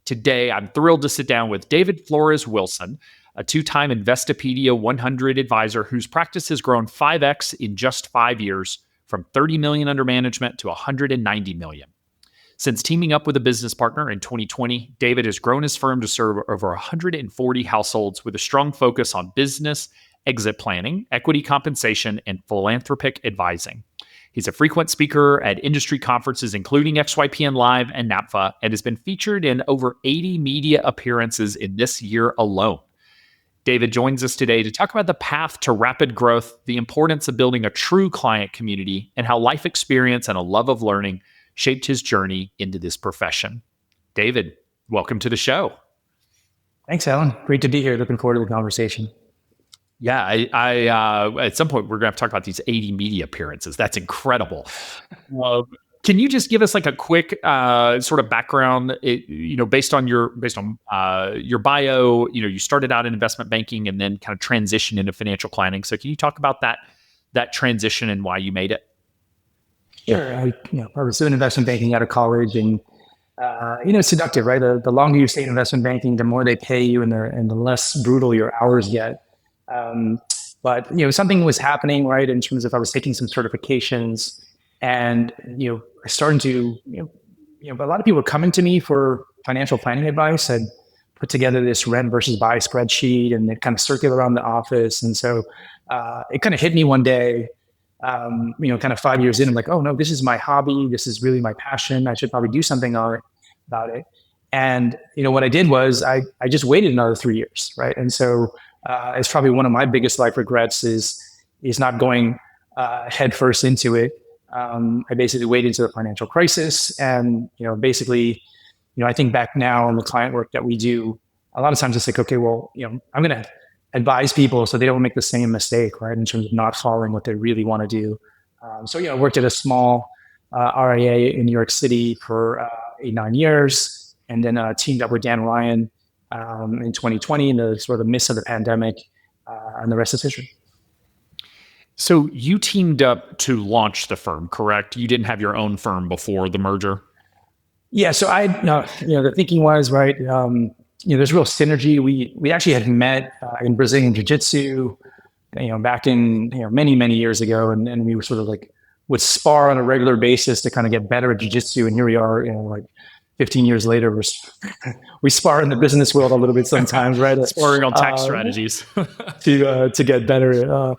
Today, I'm thrilled to sit down with David Flores Wilson, a two-time Investopedia 100 advisor whose practice has grown 5x in just 5 years, from 30 million under management to 190 million. Since teaming up with a business partner in 2020, David has grown his firm to serve over 140 households with a strong focus on business, exit planning, equity compensation, and philanthropic advising. He's a frequent speaker at industry conferences, including XYPN Live and NAPFA, and has been featured in over 80 media appearances in this year alone. David joins us today to talk about the path to rapid growth, the importance of building a true client community, and how life experience and a love of learning shaped his journey into this profession. David, welcome to the show. Thanks, Alan. Great to be here. Looking forward to the conversation. Yeah, I at some point we're going to have to talk about these 80 media appearances. That's incredible. Can you just give us like a quick sort of background? Based on your bio, you started out in investment banking and then kind of transitioned into financial planning. So can you talk about that transition and why you made it? Sure. I pursued investment banking out of college, and it's seductive, right? The longer you stay in investment banking, the more they pay you, and the less brutal your hours get. But something was happening, right, in terms of I was taking some certifications, and I started to a lot of people were coming to me for financial planning advice. I'd put together this rent versus buy spreadsheet, and it kind of circulated around the office, and so it kind of hit me one day. Kind of 5 years in, I'm like, oh no, this is my hobby. This is really my passion. I should probably do something about it. And, what I did was I just waited another 3 years. Right. And so, it's probably one of my biggest life regrets is not going, head first into it. I basically waited into the financial crisis, and, I think back now on the client work that we do, a lot of times it's like, okay, well, I'm going to advise people so they don't make the same mistake, right, in terms of not following what they really want to do. I worked at a small RIA in New York City for 8-9 years, and then teamed up with Dan Ryan in 2020 in the sort of midst of the pandemic, and the rest is history. So you teamed up to launch the firm, correct? You didn't have your own firm before the merger? Yeah. So the thinking was, right, there's real synergy. We actually had met in Brazilian Jiu-Jitsu, back in many, many years ago, and we were sort of like would spar on a regular basis to kind of get better at Jiu-Jitsu. And here we are, like 15 years later, we spar in the business world a little bit sometimes, right? Sparring on tax strategies to get better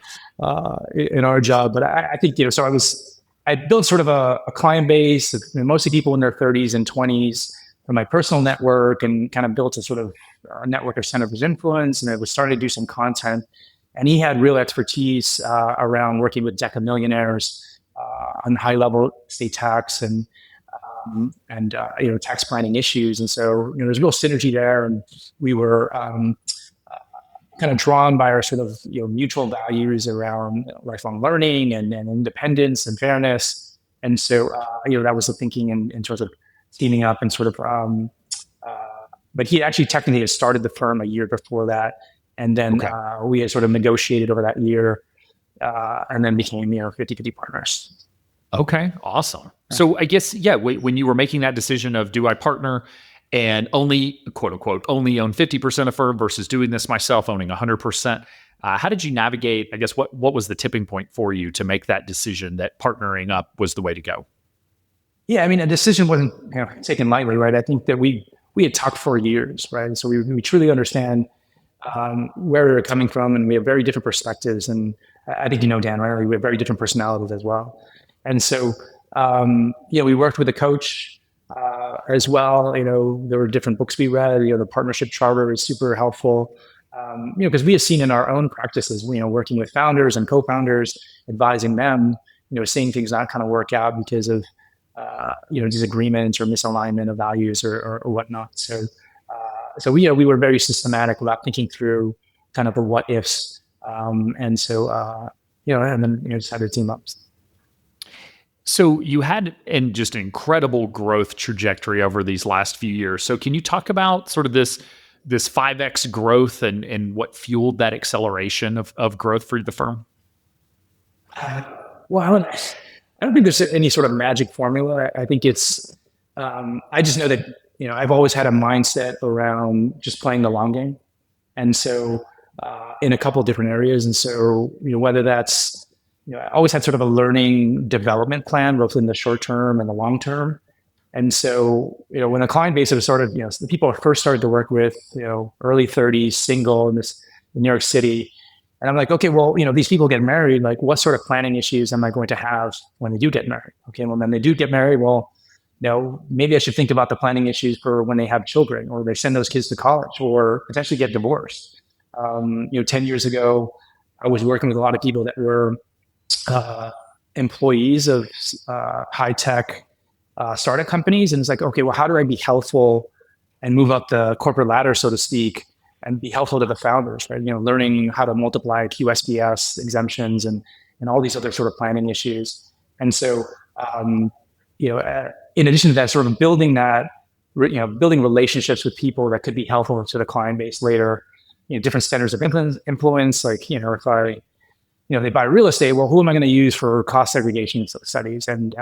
in our job. But I think so I built sort of a client base, mostly people in their 30s and 20s. From my personal network, and kind of built a sort of network of centers of influence, and I was starting to do some content. And he had real expertise around working with DECA millionaires on high level state tax and tax planning issues. And so there's real synergy there, and we were kind of drawn by our sort of mutual values around lifelong learning and independence and fairness. And so that was the thinking in terms of teaming up and sort of, but he actually technically had started the firm a year before that. And then we had sort of negotiated over that year and then became, 50-50 partners. Okay, awesome. So I guess, when you were making that decision of do I partner and only, quote unquote, only own 50% of firm versus doing this myself, owning 100%, how did you navigate, I guess, what was the tipping point for you to make that decision that partnering up was the way to go? Yeah, I mean, a decision wasn't taken lightly, right? I think that we had talked for years, right? And so we truly understand where we were coming from, and we have very different perspectives. And I think Dan, right? We have very different personalities as well. And so, we worked with a coach as well. There were different books we read. The partnership charter is super helpful. Because we have seen in our own practices, working with founders and co-founders, advising them, seeing things not kind of work out because of disagreements or misalignment of values or whatnot. So we were very systematic about thinking through kind of the what ifs. And then decided to team up. So you had just an incredible growth trajectory over these last few years. So can you talk about sort of this 5x growth and what fueled that acceleration of growth for the firm? Well, I don't think there's any sort of magic formula. I think it's, I just know that I've always had a mindset around just playing the long game. And so in a couple of different areas. And so, whether that's, I always had sort of a learning development plan, both in the short term and the long term. And so, when the client base was sort of, the people I first started to work with, early 30s, single in New York City. And I'm like, okay, well, these people get married. Like, what sort of planning issues am I going to have when they do get married? Okay, well, then they do get married. Well, maybe I should think about the planning issues for when they have children, or they send those kids to college, or potentially get divorced. 10 years ago, I was working with a lot of people that were employees of high tech startup companies, and it's like, okay, well, how do I be helpful and move up the corporate ladder, so to speak, and be helpful to the founders, right? Learning how to multiply QSBS exemptions and all these other sort of planning issues. And so, in addition to that, sort of building building relationships with people that could be helpful to the client base later, different centers of influence, like, if I, they buy real estate, well, who am I going to use for cost segregation studies? And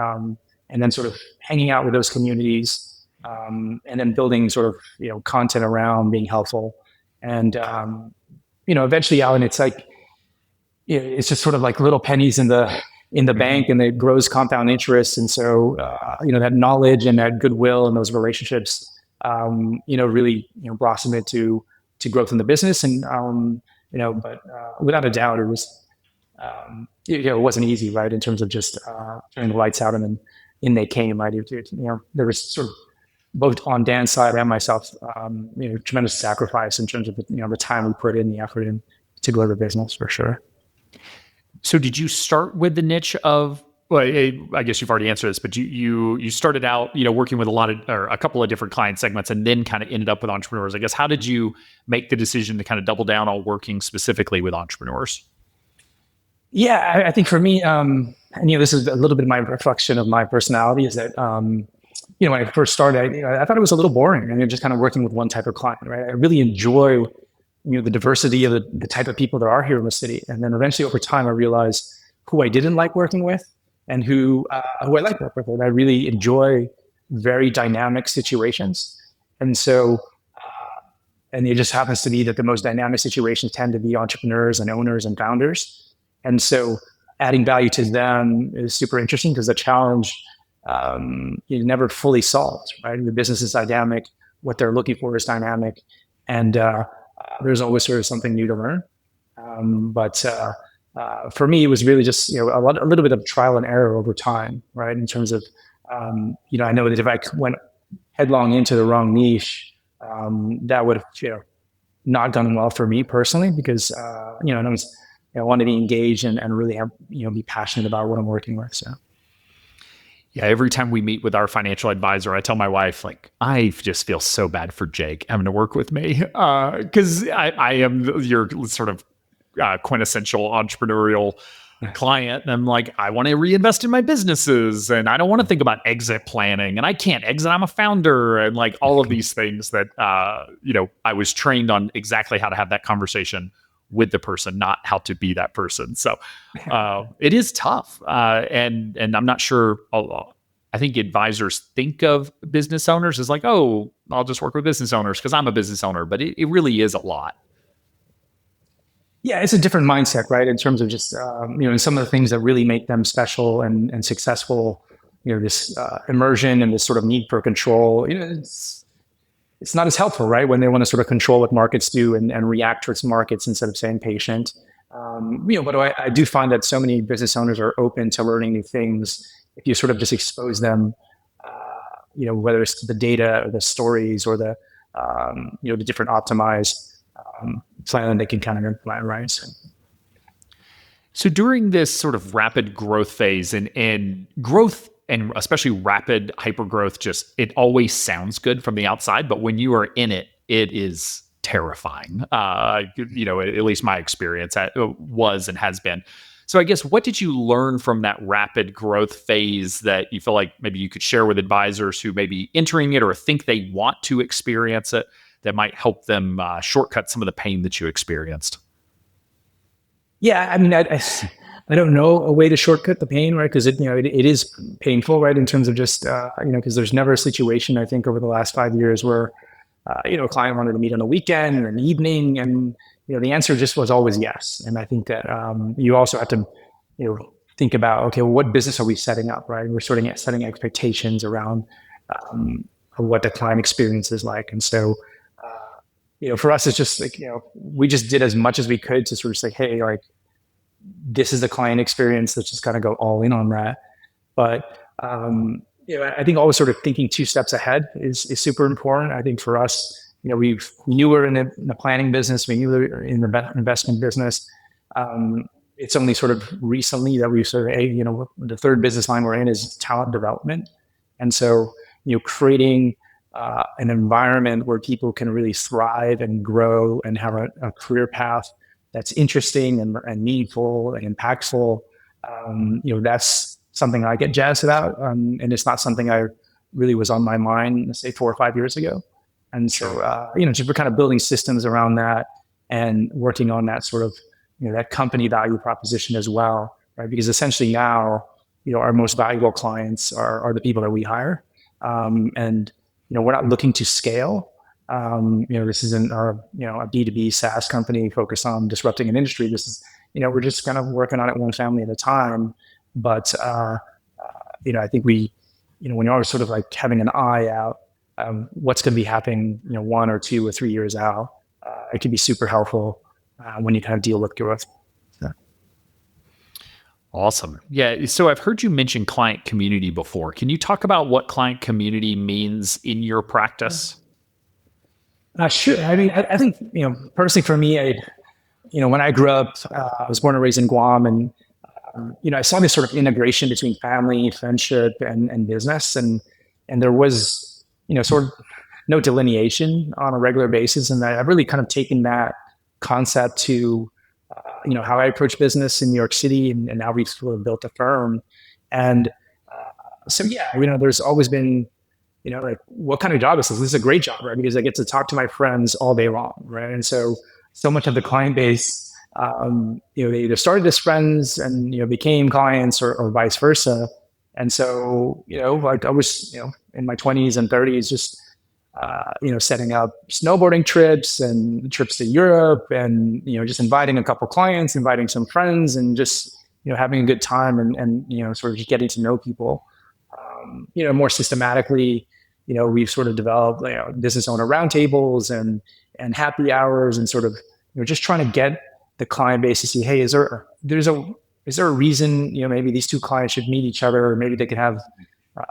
then sort of hanging out with those communities, and then building sort of, content around being helpful. And, eventually, Alan, it's like, it's just sort of like little pennies in the bank, and it grows compound interest. And so, that knowledge and that goodwill and those relationships, really, blossom into growth in the business. And, but without a doubt, it was, it wasn't easy, right? In terms of just turning the lights out, and then in they came, right? There was sort of, both on Dan's side and myself, tremendous sacrifice in terms of the time we put in, the effort in to grow the business, for sure. So did you start with the niche of, well, I guess you've already answered this, but you started out, working with a couple of different client segments, and then kind of ended up with entrepreneurs. I guess, how did you make the decision to kind of double down on working specifically with entrepreneurs? Yeah, I think for me, and this is a little bit of my reflection of my personality, is that when I first started, I thought it was a little boring, and just kind of working with one type of client, right? I really enjoy the diversity of the type of people there are here in the city. And then eventually, over time, I realized who I didn't like working with and who I like working with. And I really enjoy very dynamic situations. And so, and it just happens to be that the most dynamic situations tend to be entrepreneurs and owners and founders. And so adding value to them is super interesting, because the challenge is never fully solved, right? The business is dynamic. What they're looking for is dynamic. And there's always sort of something new to learn. But for me, it was really just, a little bit of trial and error over time, right? In terms of, I know that if I went headlong into the wrong niche, that would have, not gone well for me personally, because, I want to be engaged and really have, be passionate about what I'm working with. So. Yeah, every time we meet with our financial advisor, I tell my wife, like, I just feel so bad for Jake having to work with me, because I am your sort of quintessential entrepreneurial client. And I'm like, I want to reinvest in my businesses, and I don't want to think about exit planning, and I can't exit. I'm a founder, and like all of these things that, I was trained on exactly how to have that conversation with the person, not how to be that person. So it is tough. And I'm not sure, I think advisors think of business owners as like, oh, I'll just work with business owners because I'm a business owner, but it really is a lot. Yeah, it's a different mindset, right? In terms of just, and some of the things that really make them special and successful, this immersion and this sort of need for control, it's not as helpful, right? When they want to sort of control what markets do and react towards markets instead of staying patient. But I do find that so many business owners are open to learning new things if you sort of just expose them, whether it's the data or the stories or the different optimized plan they can kind of implement, right? So during this sort of rapid growth phase and growth, and especially rapid hypergrowth, just it always sounds good from the outside, but when you are in it, it is terrifying. At least my experience was and has been. So I guess, what did you learn from that rapid growth phase that you feel like maybe you could share with advisors who may be entering it or think they want to experience it, that might help them shortcut some of the pain that you experienced? Yeah, I mean, I don't know a way to shortcut the pain, right? Because it is painful, right? In terms of just because there's never a situation I think over the last 5 years where a client wanted to meet on a weekend or an evening, and the answer just was always yes. And I think that you also have to think about, okay, well, what business are we setting up, right? We're sort of setting expectations around what the client experience is like, and so for us, it's just like we just did as much as we could to sort of say, hey, like this is the client experience. Let's just kind of go all in on that. But I think always sort of thinking 2 steps ahead is super important. I think for us, we knew we were in the planning business. We knew we were in the investment business. It's only sort of recently that we sort of, the third business line we're in is talent development. And so, creating an environment where people can really thrive and grow and have a career path that's interesting and meaningful and impactful. That's something I get jazzed about. And it's not something I really was on my mind, let's say 4 or 5 years ago. And so, just we're kind of building systems around that and working on that sort of, that company value proposition as well, right? Because essentially now, our most valuable clients are the people that we hire. And we're not looking to scale. This isn't our, a B2B SaaS company focused on disrupting an industry. This is, we're just kind of working on it one family at a time. But, I think we, when you're sort of like having an eye out, what's going to be happening, 1 or 2 or 3 years out, it can be super helpful when you kind of deal with growth. So. Awesome. Yeah. So I've heard you mention client community before. Can you talk about what client community means in your practice? Sure. I mean, I think, personally for me, when I grew up, I was born and raised in Guam, and, I saw this sort of integration between family, friendship, and business. And there was, sort of no delineation on a regular basis. And I've really kind of taken that concept to, how I approach business in New York City, and now we've sort of built a firm. And so, yeah, there's always been, like, what kind of job is this? This is a great job, right? Because I get to talk to my friends all day long, right? And so much of the client base, they either started as friends and, became clients or vice versa. And so, like I was, in my 20s and 30s, just, setting up snowboarding trips and trips to Europe, and, just inviting a couple clients, inviting some friends, and just, having a good time and sort of just getting to know people, more systematically. We've sort of developed business owner roundtables and happy hours, and sort of, just trying to get the client base to see, hey, is there a reason, maybe these 2 clients should meet each other, or maybe they could have,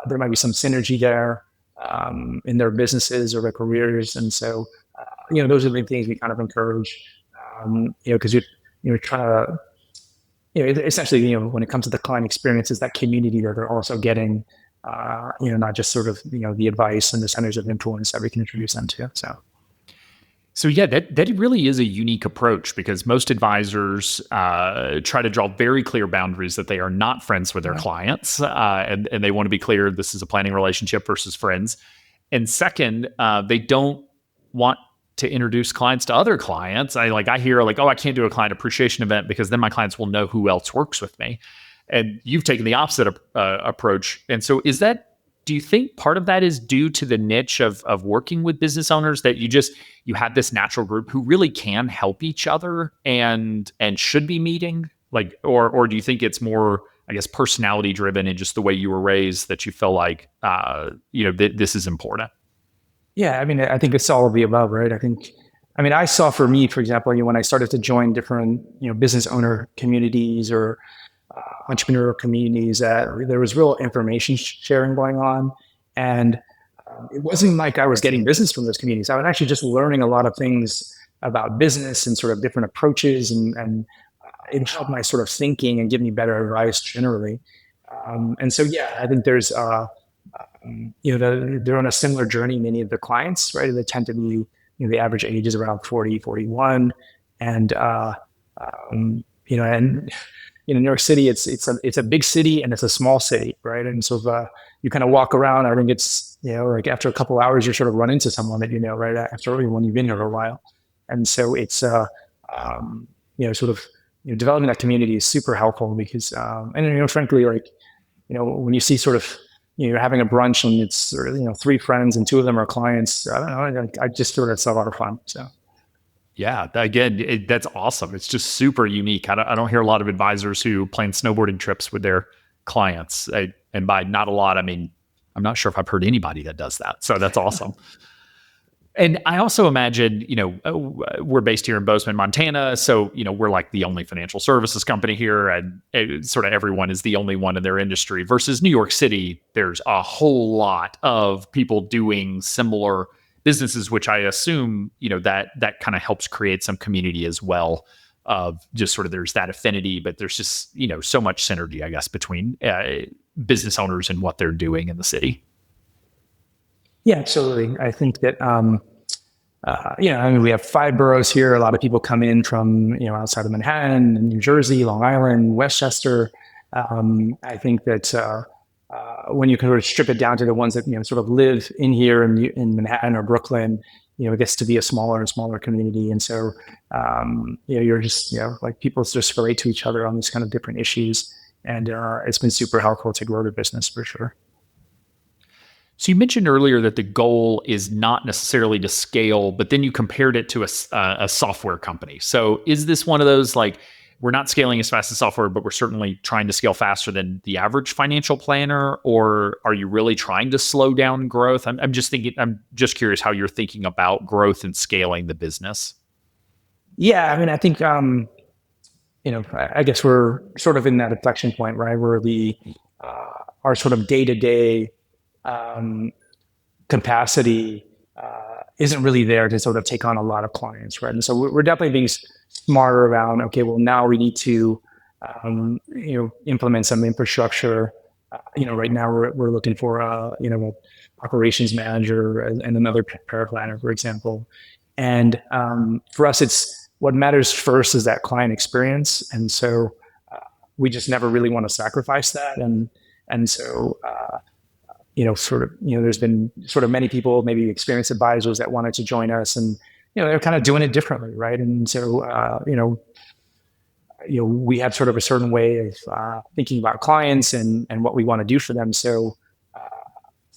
there might be some synergy there in their businesses or their careers. And so, those are the things we kind of encourage, because you're trying to, essentially, when it comes to the client experiences, that community that they're also getting, not just sort of, the advice and the centers of influence that we can introduce them to. So yeah, that really is a unique approach, because most advisors try to draw very clear boundaries that they are not friends with their clients, and they want to be clear this is a planning relationship versus friends. And second, they don't want to introduce clients to other clients. I hear like, oh, I can't do a client appreciation event because then my clients will know who else works with me. And you've taken the opposite approach. And so do you think part of that is due to the niche of working with business owners, that you have this natural group who really can help each other and should be meeting? Like, or do you think it's more, I guess, personality driven and just the way you were raised that you feel like, this is important? Yeah. I mean, I think it's all of the above, right? I saw, for me, for example, when I started to join different, business owner communities or entrepreneurial communities, that there was real information sharing going on. And it wasn't like I was getting business from those communities. I was actually just learning a lot of things about business and sort of different approaches, and it helped my sort of thinking and give me better advice generally. And so, yeah, I think there's, they're on a similar journey, many of the clients, right? They tend to be, the average age is around 40, 41. And, in New York City, it's a big city and it's a small city, right? And so you kind of walk around. I think it's, like after a couple of hours, you sort of run into someone that right after when you've been here for a while. And so it's sort of developing that community is super helpful because, and frankly, like, when you see sort of, you're having a brunch and it's sort of, three friends and two of them are clients. I don't know. I just feel that's a lot of fun. So. Yeah, again, that's awesome. It's just super unique. I don't hear a lot of advisors who plan snowboarding trips with their clients. And by not a lot, I mean, I'm not sure if I've heard anybody that does that. So that's awesome. And I also imagine, we're based here in Bozeman, Montana. So, we're like the only financial services company here, and sort of everyone is the only one in their industry. Versus New York City, there's a whole lot of people doing similar businesses, which I assume, that kind of helps create some community as well. Of just sort of there's that affinity, but there's just, so much synergy, I guess, between business owners and what they're doing in the city. Yeah, absolutely. I think that, we have 5 boroughs here. A lot of people come in from, outside of Manhattan, New Jersey, Long Island, Westchester. I think that when you can sort of strip it down to the ones that, sort of live in here in Manhattan or Brooklyn, it gets to be a smaller and smaller community. And so, you're just, like people just relate to each other on these kind of different issues. And it's been super helpful to grow the business for sure. So you mentioned earlier that the goal is not necessarily to scale, but then you compared it to a software company. So is this one of those, like, we're not scaling as fast as software, but we're certainly trying to scale faster than the average financial planner? Or are you really trying to slow down growth? I'm just curious how you're thinking about growth and scaling the business. Yeah, I mean, I think, I guess we're sort of in that inflection point, right? Where our sort of day-to-day capacity isn't really there to sort of take on a lot of clients, right? And so we're definitely being smarter around, okay, well, now we need to, implement some infrastructure. Right now we're looking for an operations manager and another paraplanner, for example. And for us, it's what matters first is that client experience. And so we just never really want to sacrifice that. And so, there's been sort of many people, maybe experienced advisors that wanted to join us, and they're kind of doing it differently, right? And so we have sort of a certain way of thinking about clients and what we want to do for them. So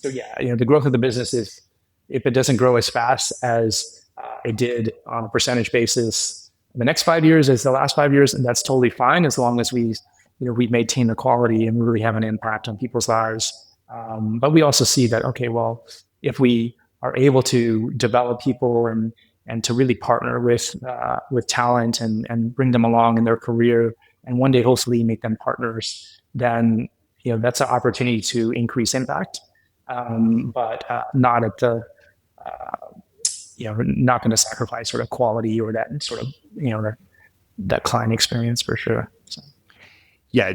the growth of the business, if it doesn't grow as fast as it did on a percentage basis the next 5 years as the last 5 years, and that's totally fine as long as we maintain the quality and really have an impact on people's lives. But we also see that, okay, well, if we are able to develop people and to really partner with talent and bring them along in their career, and one day hopefully make them partners, then that's an opportunity to increase impact, but not at the not going to sacrifice sort of quality or that sort of that client experience for sure. So. Yeah,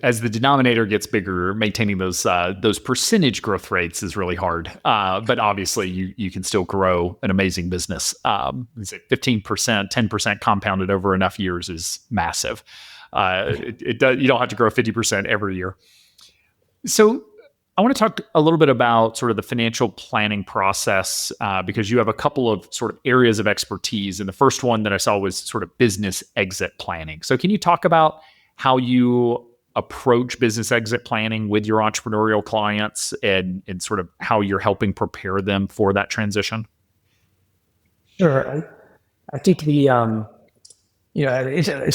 as the denominator gets bigger, maintaining those percentage growth rates is really hard. But obviously, you can still grow an amazing business. 15%, 10% compounded over enough years is massive. You don't have to grow 50% every year. So I want to talk a little bit about sort of the financial planning process, because you have a couple of sort of areas of expertise. And the first one that I saw was sort of business exit planning. So can you talk about how you approach business exit planning with your entrepreneurial clients and sort of how you're helping prepare them for that transition? Sure. I think it's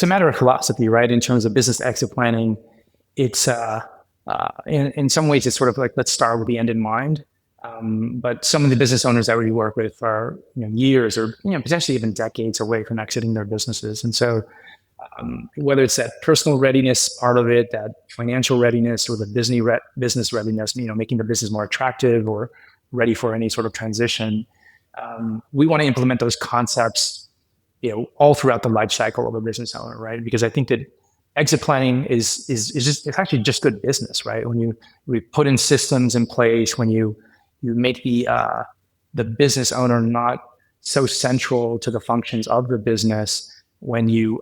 a matter of philosophy, right? In terms of business exit planning, it's in some ways it's sort of like, let's start with the end in mind. But some of the business owners that we work with are years or potentially even decades away from exiting their businesses, and so. Whether it's that personal readiness part of it, that financial readiness, or the business readiness, making the business more attractive or ready for any sort of transition, we want to implement those concepts, all throughout the life cycle of a business owner, right? Because I think that exit planning is it's actually just good business, right? When we put in systems in place, when you make the business owner not so central to the functions of the business. When you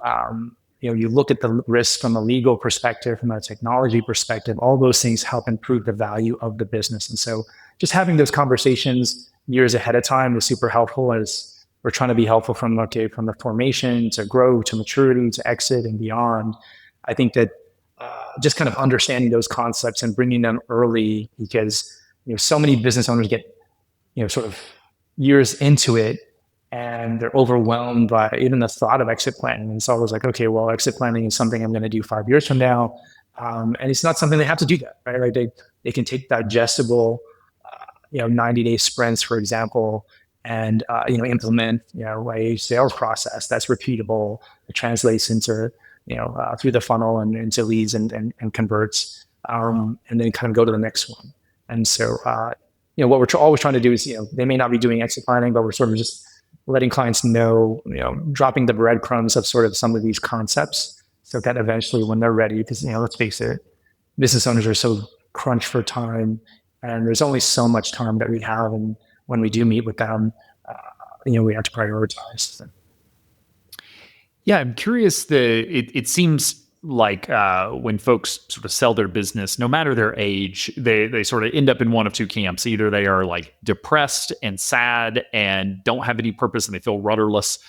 look at the risks from a legal perspective, from a technology perspective, all those things help improve the value of the business. And so just having those conversations years ahead of time is super helpful as we're trying to be helpful from the formation to growth to maturity to exit and beyond. I think that just kind of understanding those concepts and bringing them early, because so many business owners get sort of years into it and they're overwhelmed by even the thought of exit planning. And it's always like, okay, well, exit planning is something I'm going to do 5 years from now. And it's not something they have to do that, right? Like they can take digestible, 90-day sprints, for example, and, implement, a sales process that's repeatable, that translates into, through the funnel and into leads and converts, and then kind of go to the next one. And so, what we're always trying to do is, they may not be doing exit planning, but we're sort of just letting clients know, dropping the breadcrumbs of sort of some of these concepts, so that eventually when they're ready, because, let's face it, business owners are so crunched for time, and there's only so much time that we have. And when we do meet with them, we have to prioritize. Yeah, I'm curious. It seems like when folks sort of sell their business, no matter their age, they sort of end up in one of two camps. Either they are like depressed and sad and don't have any purpose and they feel rudderless,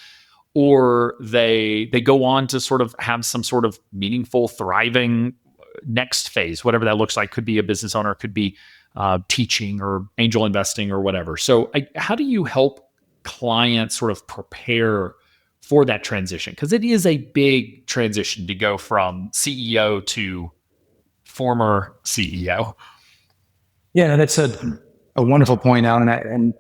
or they go on to sort of have some sort of meaningful, thriving next phase, whatever that looks like. Could be a business owner, could be teaching or angel investing or whatever. So how do you help clients sort of prepare for that transition? Because it is a big transition to go from CEO to former CEO. Yeah, that's a wonderful point, Alan. And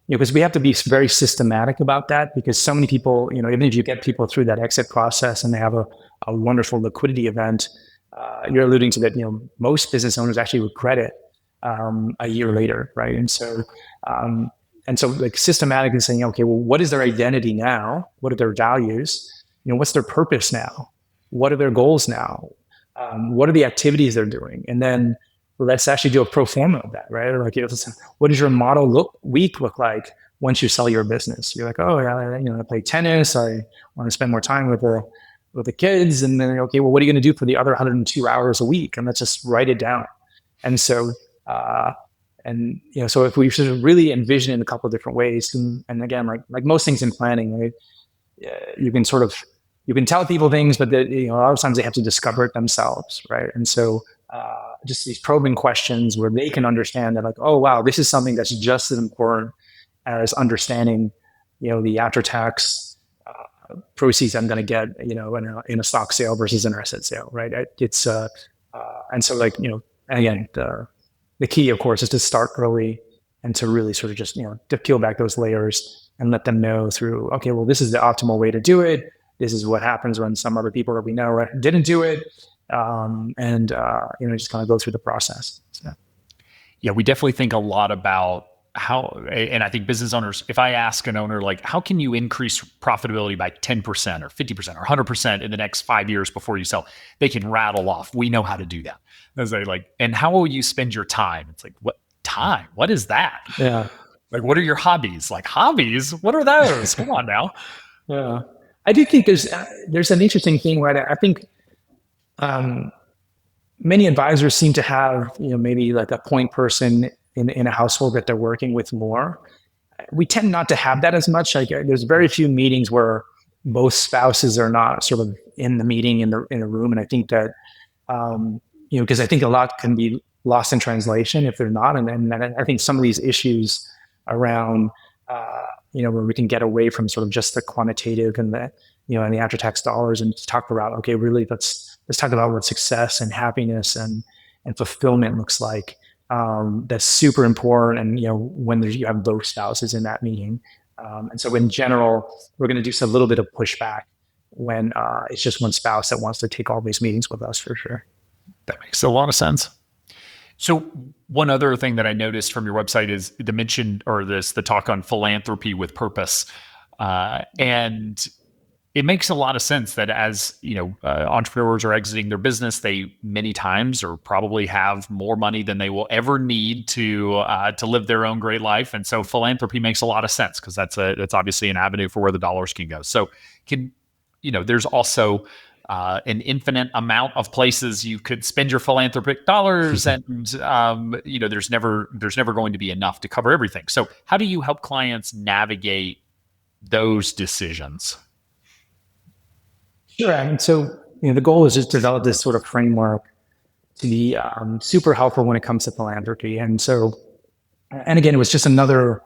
because we have to be very systematic about that, because so many people, even if you get people through that exit process and they have a wonderful liquidity event, you're alluding to that, most business owners actually regret it a year later, right? And so like systematically saying, okay, well, what is their identity now? What are their values? What's their purpose now? What are their goals now? What are the activities they're doing? And then let's actually do a pro forma of that, right? Or like, what does your model week look like once you sell your business? You're like, oh yeah, I play tennis. I want to spend more time with the kids. And then, okay, well, what are you going to do for the other 102 hours a week? And let's just write it down. And so, so if we sort of really envision in a couple of different ways, and again, like most things in planning, right, you can tell people things, but a lot of times they have to discover it themselves, right? And so just these probing questions where they can understand that, like, oh wow, this is something that's just as important as understanding, the after-tax proceeds I'm going to get, in a stock sale versus an asset sale, right? It's and so like, again, the key, of course, is to start early and to really sort of just, to peel back those layers and let them know through, okay, well, this is the optimal way to do it. This is what happens when some other people that we know didn't do it. Just kind of go through the process. So. Yeah, we definitely think a lot about how, and I think business owners, if I ask an owner, like, how can you increase profitability by 10% or 50% or 100% in the next 5 years before you sell? They can rattle off, we know how to do that. As they like, and how will you spend your time? It's like, what time? What is that? Yeah. Like, what are your hobbies? Like, hobbies? What are those? Come on now. Yeah. I do think there's an interesting thing, right? I think many advisors seem to have, maybe like a point person in a household that they're working with more. We tend not to have that as much. Like, there's very few meetings where both spouses are not sort of in the meeting in a room. And I think that, because I think a lot can be lost in translation if they're not. And I think some of these issues around, where we can get away from sort of just the quantitative and the, and the after-tax dollars, and just talk about, okay, really, let's talk about what success and happiness and fulfillment looks like. That's super important. And, when you have both spouses in that meeting. And so in general, we're going to do a little bit of pushback when it's just one spouse that wants to take all these meetings with us, for sure. That makes a lot of sense. So one other thing that I noticed from your website is the mention, or the talk on philanthropy with purpose. And it makes a lot of sense that as, entrepreneurs are exiting their business, they many times or probably have more money than they will ever need to live their own great life. And so philanthropy makes a lot of sense, because that's obviously an avenue for where the dollars can go. So there's also an infinite amount of places you could spend your philanthropic dollars, and there's never going to be enough to cover everything. So how do you help clients navigate those decisions? Sure. I mean, so the goal is just to develop this sort of framework to be super helpful when it comes to philanthropy. And so, and again, it was just another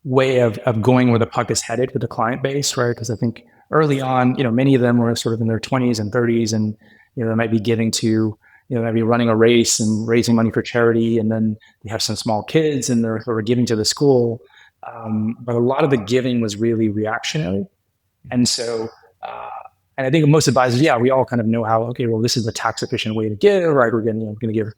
way of going where the puck is headed with the client base, right? Because I think early on, many of them were sort of in their 20s and 30s, and they might be giving to, might be running a race and raising money for charity, and then they have some small kids and they're sort of giving to the school. But a lot of the giving was really reactionary, and so. And I think most advisors, we all kind of know how. Okay, well, this is the tax efficient way to give, right? We're going to give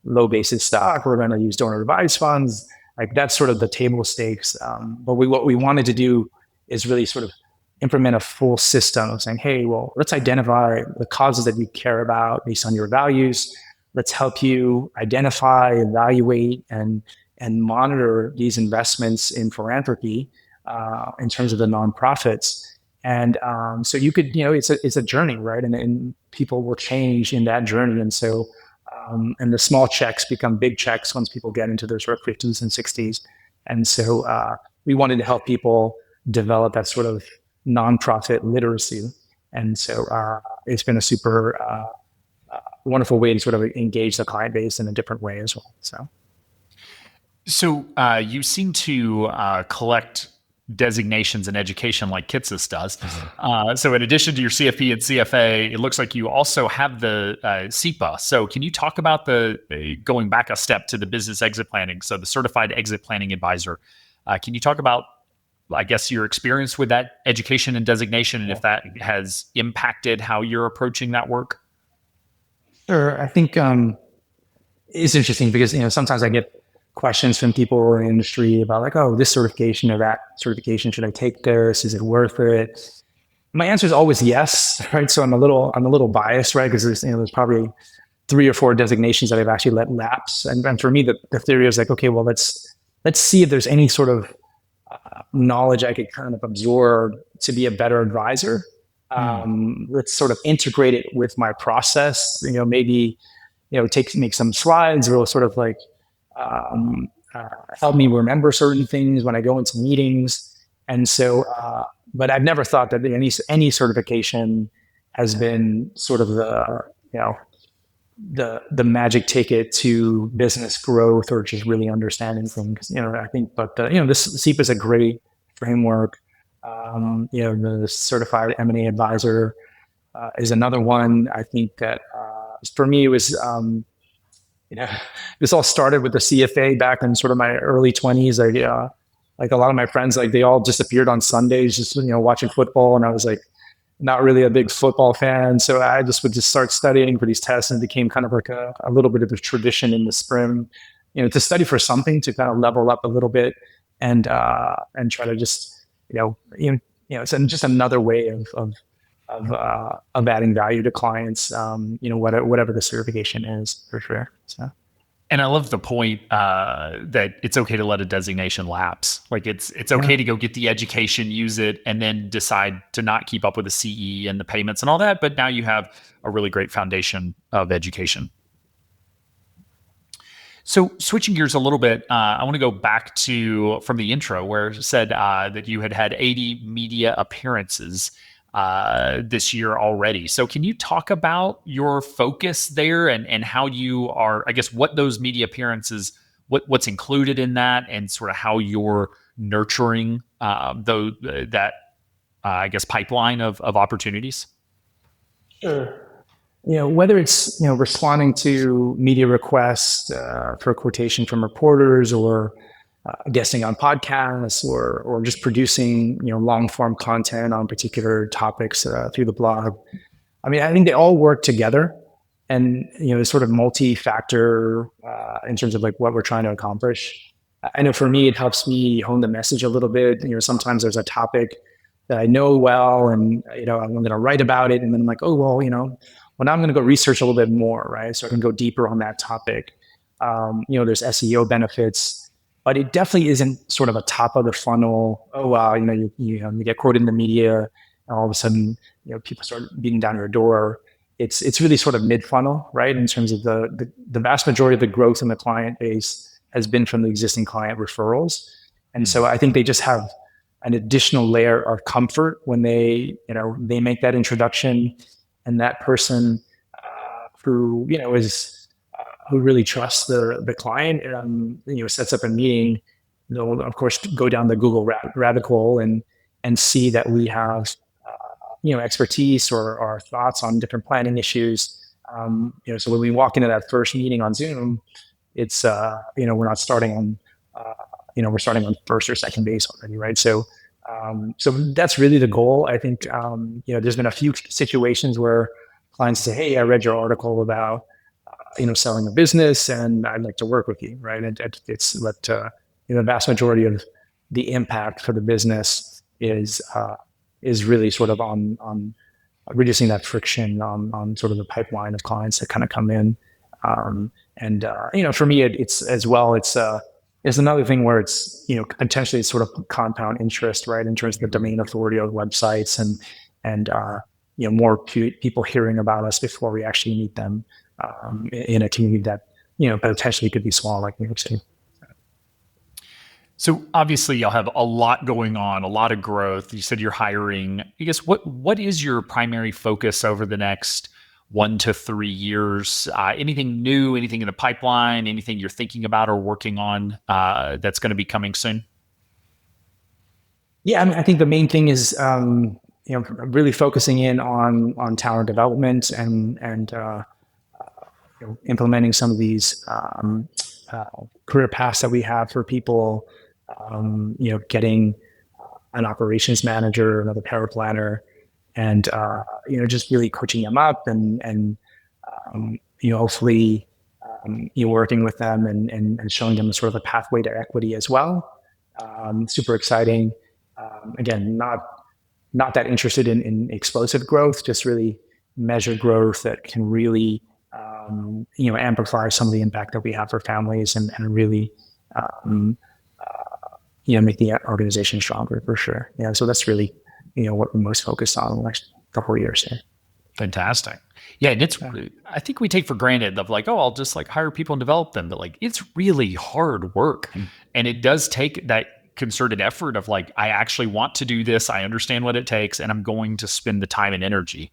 low basis stock. We're going to use donor advised funds. Like that's sort of the table stakes. But what we wanted to do is really sort of implement a full system of saying, hey, well, let's identify the causes that you care about based on your values. Let's help you identify, evaluate, and monitor these investments in philanthropy in terms of the nonprofits. And so you could, it's a journey, right? And people will change in that journey. And so, and the small checks become big checks once people get into their sort of 50s and 60s. And so we wanted to help people develop that sort of nonprofit literacy. And so it's been a super wonderful way to sort of engage the client base in a different way as well. So you seem to collect designations in education like Kitsis does. So in addition to your CFP and CFA, it looks like you also have the CEPA. So can you talk about going back a step to the business exit planning? So the Certified Exit Planning Advisor. Can you talk about, I guess, your experience with that education and designation, and if that has impacted how you're approaching that work? Sure. I think it's interesting because, sometimes I get questions from people in the industry about like, oh, this certification or that certification, should I take this? Is it worth it? My answer is always yes, right? So I'm a little biased, right? Because there's probably 3 or 4 designations that I've actually let lapse. And for me, the theory is like, okay, well, let's see if there's any sort of knowledge I could kind of absorb to be a better advisor. Let's sort of integrate it with my process. Maybe make some slides or sort of like help me remember certain things when I go into meetings. And so, but I've never thought that any certification has been sort of the magic ticket to business growth or just really understanding things. I think, but this CEPA is a great framework. The Certified M&A Advisor is another one. I think that for me it was. This all started with the CFA back in sort of my early 20s. Like a lot of my friends, like they all disappeared on Sundays, just watching football, and I was like not really a big football fan, so I would start studying for these tests, and it became kind of like a little bit of a tradition in the spring, to study for something to kind of level up a little bit and try to just it's just another way of adding value to clients, whatever the certification is, for sure. So. And I love the point that it's okay to let a designation lapse. Like it's okay to go get the education, use it, and then decide to not keep up with the CE and the payments and all that. But now you have a really great foundation of education. So switching gears a little bit, I want to go back to from the intro where it said that you had 80 media appearances this year already. So can you talk about your focus there and how you are, I guess, what those media appearances, what's included in that, and sort of how you're nurturing that I guess pipeline of opportunities? Sure. Whether it's responding to media requests for a quotation from reporters, or guesting on podcasts, or just producing long form content on particular topics through the blog. I mean, I think they all work together, and it's sort of multi-factor in terms of like what we're trying to accomplish. I know for me, it helps me hone the message a little bit. Sometimes there's a topic that I know well, and I'm going to write about it, and then I'm like, oh well, now I'm going to go research a little bit more, right? So I can go deeper on that topic. There's SEO benefits, but it definitely isn't sort of a top of the funnel. Oh wow, you get quoted in the media, and all of a sudden, people start beating down your door. It's really sort of mid funnel, right? In terms of the vast majority of the growth in the client base has been from the existing client referrals, and so I think they just have an additional layer of comfort when they make that introduction, and that person who is who really trusts the client, sets up a meeting. They'll of course go down the Google rabbit hole and see that we have expertise or thoughts on different planning issues. So when we walk into that first meeting on Zoom, it's we're not starting on we're starting on first or second base already, right? So that's really the goal. I think there's been a few situations where clients say, "Hey, I read your article about selling a business, and I'd like to work with you," right? And it's the vast majority of the impact for the business is really sort of on reducing that friction on sort of the pipeline of clients that kind of come in. For me, it's as well. It's another thing where it's potentially sort of compound interest, right, in terms of the domain authority of websites and more people hearing about us before we actually meet them in a community that potentially could be small like New York City. So obviously y'all have a lot going on, a lot of growth. You said you're hiring. I guess what is your primary focus over the next 1 to 3 years? Anything new, anything in the pipeline, anything you're thinking about or working on that's going to be coming soon? Yeah, I mean, I think the main thing is really focusing in on talent development and implementing some of these career paths that we have for people. Getting an operations manager, another paraplanner, and just really coaching them up and hopefully working with them and showing them sort of a pathway to equity as well. Super exciting. Again, not that interested in explosive growth, just really measured growth that can really amplify some of the impact that we have for families and really make the organization stronger for sure. Yeah, so that's really what we're most focused on in the next couple of years here. Fantastic. Yeah, and I think we take for granted of like, oh, I'll just like hire people and develop them, but like it's really hard work, and it does take that concerted effort of like, I actually want to do this. I understand what it takes, and I'm going to spend the time and energy.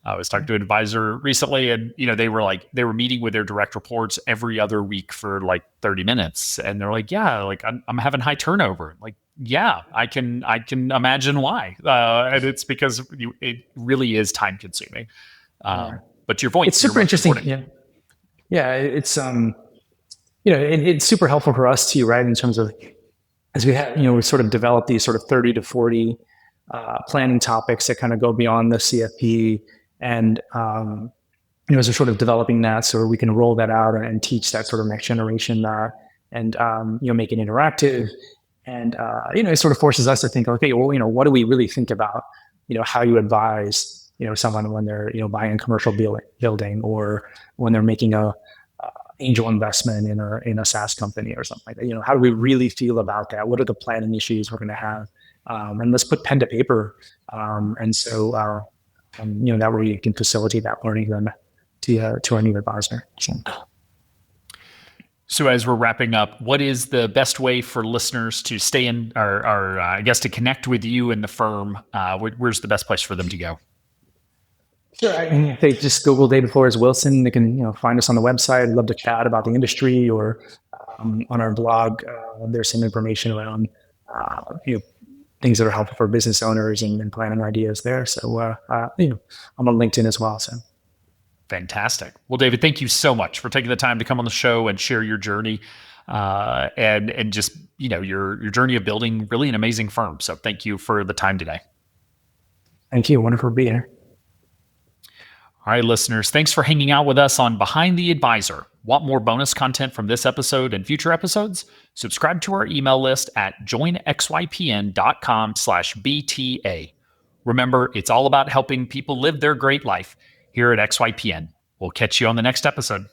I was talking to an advisor recently, and they were meeting with their direct reports every other week for like 30 minutes, and they're like, "Yeah, like I'm having high turnover." Like, yeah, I can imagine why, and it's because it really is time consuming. But to your point, it's super interesting. Yeah, it's it's super helpful for us too, right? In terms of as we have we sort of developed these sort of 30 to 40 planning topics that kind of go beyond the CFP. And, as we're sort of developing that so we can roll that out and teach that sort of next generation and make it interactive. And, it sort of forces us to think, okay, well, what do we really think about, how you advise, someone when they're, buying a commercial building or when they're making a angel investment in a SaaS company or something like that. How do we really feel about that? What are the planning issues we're going to have? And let's put pen to paper. And so, that way you can facilitate that learning then to our new advisor. So as we're wrapping up, what is the best way for listeners to stay in or I guess to connect with you and the firm? Where's the best place for them to go? Sure. I mean, if they just Google David Flores Wilson, they can find us on the website. I'd love to chat about the industry or on our blog. There's some information around things that are helpful for business owners and planning ideas there. So, I'm on LinkedIn as well. So, fantastic. Well, David, thank you so much for taking the time to come on the show and share your journey, and just your journey of building really an amazing firm. So, thank you for the time today. Thank you. Wonderful to be here. All right, listeners, thanks for hanging out with us on Behind the Advisor. Want more bonus content from this episode and future episodes? Subscribe to our email list at joinxypn.com/BTA. Remember, it's all about helping people live their great life here at XYPN. We'll catch you on the next episode.